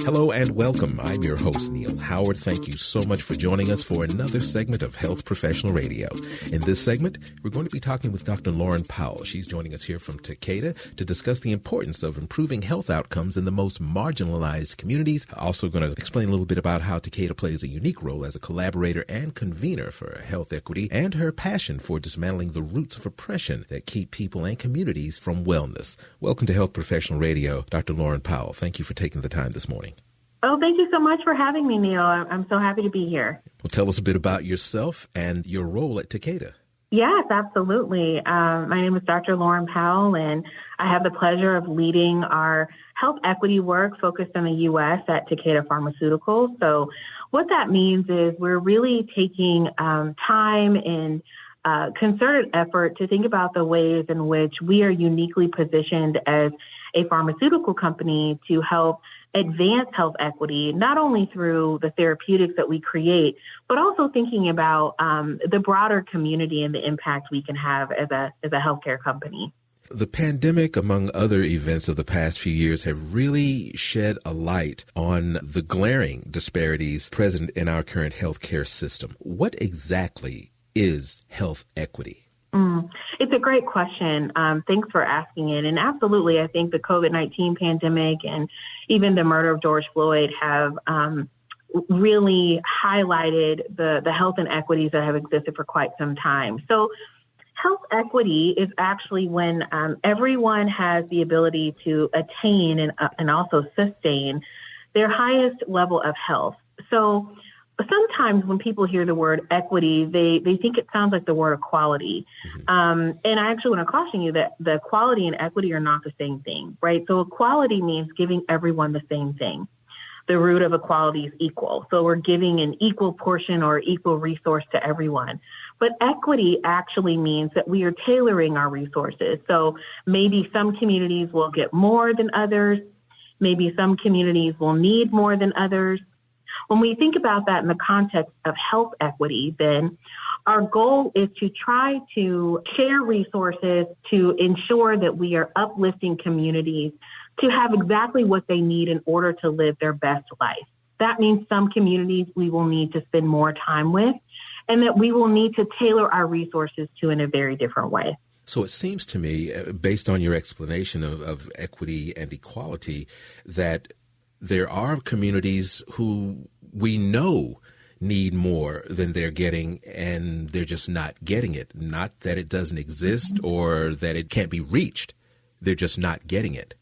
Hello and welcome. I'm your host, Neil Howard. Thank you so much for joining us for another segment of Health Professional Radio. In this segment, we're going to be talking with Dr. Lauren Powell. She's joining us here from Takeda to discuss the importance of improving health outcomes in the most marginalized communities. Also going to explain a little bit about how Takeda plays a unique role as a collaborator and convener for health equity and her passion for dismantling the roots of oppression that keep people and communities from wellness. Welcome to Health Professional Radio, Dr. Lauren Powell. Thank you for taking the time this morning. Oh, thank you so much for having me, Neil. I'm so happy to be here. Well, tell us a bit about yourself and your role at Takeda. Yes, absolutely. My name is Dr. Lauren Powell, and I have the pleasure of leading our health equity work focused in the U.S. at Takeda Pharmaceuticals. So what that means is we're really taking time and concerted effort to think about the ways in which we are uniquely positioned as a pharmaceutical company to help advance health equity, not only through the therapeutics that we create, but also thinking about the broader community and the impact we can have as a healthcare company. The pandemic, among other events of the past few years, have really shed a light on the glaring disparities present in our current healthcare system. What exactly is health equity? It's a great question. Thanks for asking it. And absolutely, I think the COVID-19 pandemic and even the murder of George Floyd have really highlighted the health inequities that have existed for quite some time. So health equity is actually when everyone has the ability to attain and also sustain their highest level of health. So sometimes when people hear the word equity, they think it sounds like the word equality. And I actually want to caution you that the equality and equity are not the same thing, right? So equality means giving everyone the same thing. The root of equality is equal. So we're giving an equal portion or equal resource to everyone. But equity actually means that we are tailoring our resources. So maybe some communities will get more than others. Maybe some communities will need more than others. When we think about that in the context of health equity, then our goal is to try to share resources to ensure that we are uplifting communities to have exactly what they need in order to live their best life. That means some communities we will need to spend more time with, and that we will need to tailor our resources to in a very different way. So it seems to me, based on your explanation of equity and equality, that there are communities who we know need more than they're getting, and they're just not getting it. Not that it doesn't exist or that it can't be reached. They're just not getting it.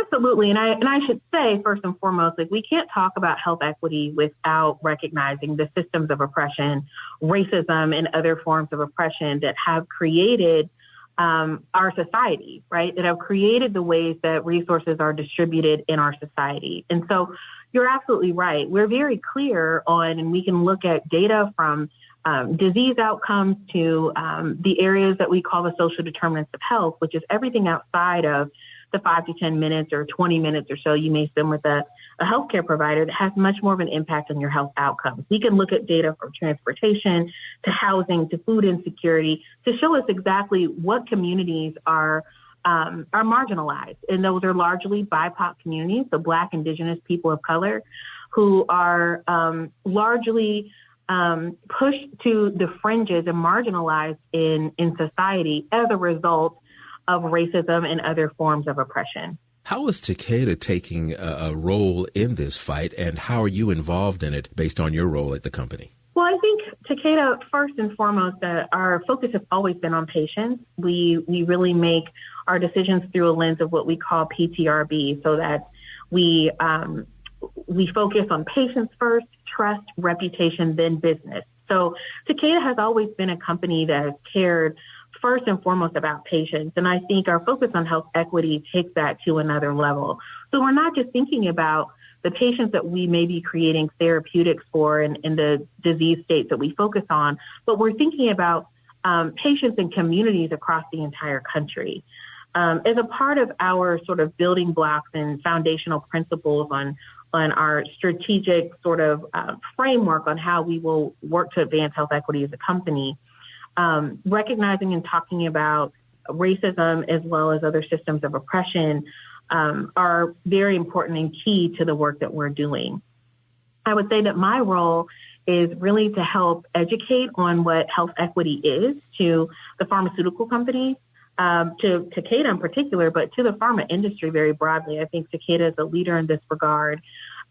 Absolutely. And I should say, first and foremost, we can't talk about health equity without recognizing the systems of oppression, racism, and other forms of oppression that have created our society, right? That have created the ways that resources are distributed in our society. And so you're absolutely right. We're very clear on, and we can look at data from disease outcomes to the areas that we call the social determinants of health, which is everything outside of the 5 to 10 minutes or 20 minutes or so you may spend with a healthcare provider that has much more of an impact on your health outcomes. We can look at data from transportation to housing to food insecurity to show us exactly what communities are marginalized. And those are largely BIPOC communities, so Black, Indigenous, people of color, who are largely pushed to the fringes and marginalized in society as a result of racism and other forms of oppression. How is Takeda taking a role in this fight, and how are you involved in it based on your role at the company? Well, I think Takeda, first and foremost, our focus has always been on patients. We really make our decisions through a lens of what we call PTRB, so that we focus on patients first, trust, reputation, then business. So Takeda has always been a company that has cared first and foremost about patients. And I think our focus on health equity takes that to another level. So we're not just thinking about the patients that we may be creating therapeutics for in the disease states that we focus on, but we're thinking about patients and communities across the entire country. As a part of our sort of building blocks and foundational principles on our strategic sort of framework on how we will work to advance health equity as a company, recognizing and talking about racism as well as other systems of oppression are very important and key to the work that we're doing. I would say that my role is really to help educate on what health equity is to the pharmaceutical companies, to Takeda in particular, but to the pharma industry very broadly. I think Takeda is a leader in this regard.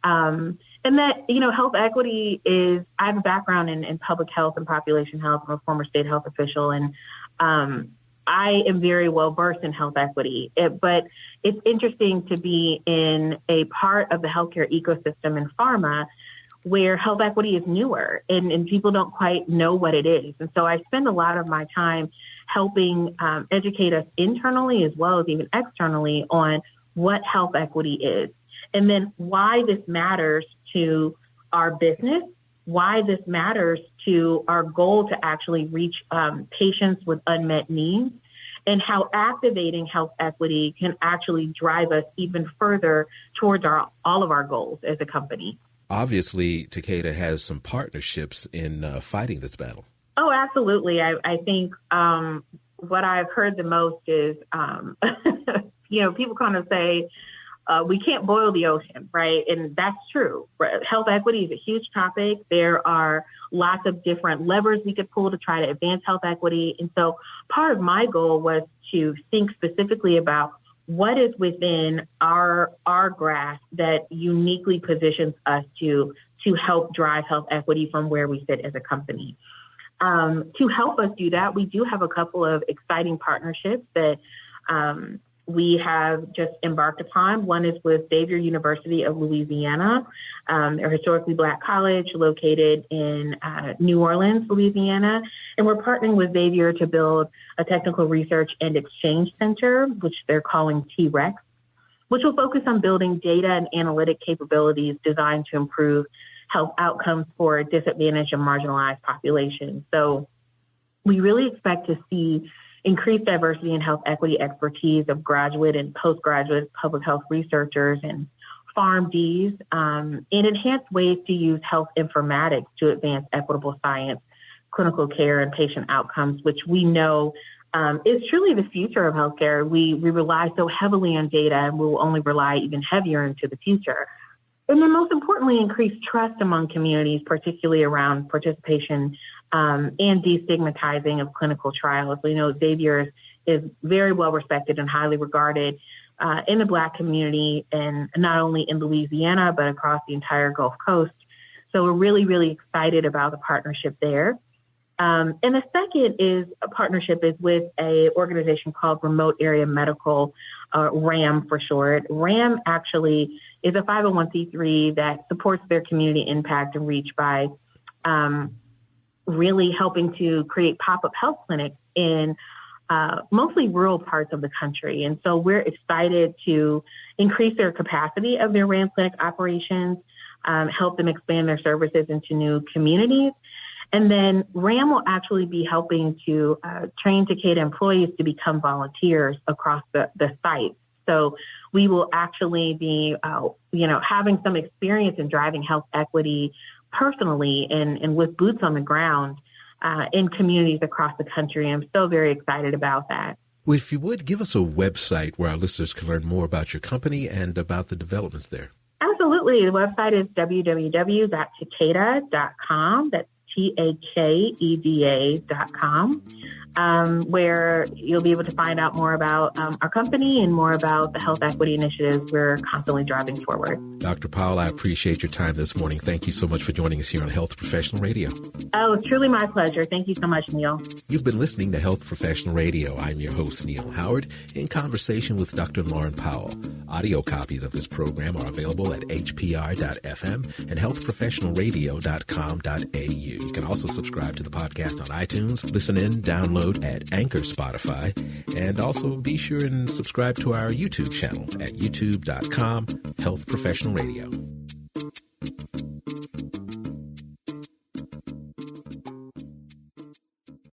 And that, health equity is, I have a background in public health and population health. I'm a former state health official, and I am very well versed in health equity. But it's interesting to be in a part of the healthcare ecosystem in pharma where health equity is newer and people don't quite know what it is. And so I spend a lot of my time helping educate us internally as well as even externally on what health equity is, and then why this matters to our business, why this matters to our goal to actually reach patients with unmet needs, and how activating health equity can actually drive us even further towards all of our goals as a company. Obviously, Takeda has some partnerships in fighting this battle. Oh, absolutely. I think what I've heard the most is, people kind of say, we can't boil the ocean, right? And that's true. Health equity is a huge topic. There are lots of different levers we could pull to try to advance health equity. And so part of my goal was to think specifically about what is within our grasp that uniquely positions us to help drive health equity from where we sit as a company. To help us do that, we do have a couple of exciting partnerships that we have just embarked upon. One is with Xavier University of Louisiana, a historically Black college located in New Orleans, Louisiana. And we're partnering with Xavier to build a technical research and exchange center, which they're calling T-REX, which will focus on building data and analytic capabilities designed to improve health outcomes for disadvantaged and marginalized populations. So we really expect to see increased diversity and health equity expertise of graduate and postgraduate public health researchers and PharmDs, and enhanced ways to use health informatics to advance equitable science, clinical care, and patient outcomes, which we know is truly the future of healthcare. We rely so heavily on data, and we will only rely even heavier into the future. And then most importantly, increase trust among communities, particularly around participation and destigmatizing of clinical trials. We know Xavier is very well respected and highly regarded in the Black community, and not only in Louisiana, but across the entire Gulf Coast. So we're really, really excited about the partnership there. And the second partnership is with an organization called Remote Area Medical, RAM for short. RAM actually is a 501c3 that supports their community impact and reach by really helping to create pop-up health clinics in mostly rural parts of the country. And so we're excited to increase their capacity of their RAM clinic operations, help them expand their services into new communities. And then RAM will actually be helping to train Takeda employees to become volunteers across the site. So we will actually be, having some experience in driving health equity personally and with boots on the ground in communities across the country. I'm so very excited about that. Well, if you would, give us a website where our listeners can learn more about your company and about the developments there. Absolutely. The website is www.takeda.com. That's TAKEDA.com, where you'll be able to find out more about our company and more about the health equity initiatives we're constantly driving forward. Dr. Powell, I appreciate your time this morning. Thank you so much for joining us here on Health Professional Radio. Oh, it's truly my pleasure. Thank you so much, Neil. You've been listening to Health Professional Radio. I'm your host, Neil Howard, in conversation with Dr. Lauren Powell. Audio copies of this program are available at hpr.fm and healthprofessionalradio.com.au. You can also subscribe to the podcast on iTunes, listen in, download at Anchor, Spotify, and also be sure and subscribe to our YouTube channel at youtube.com, Health Professional Radio.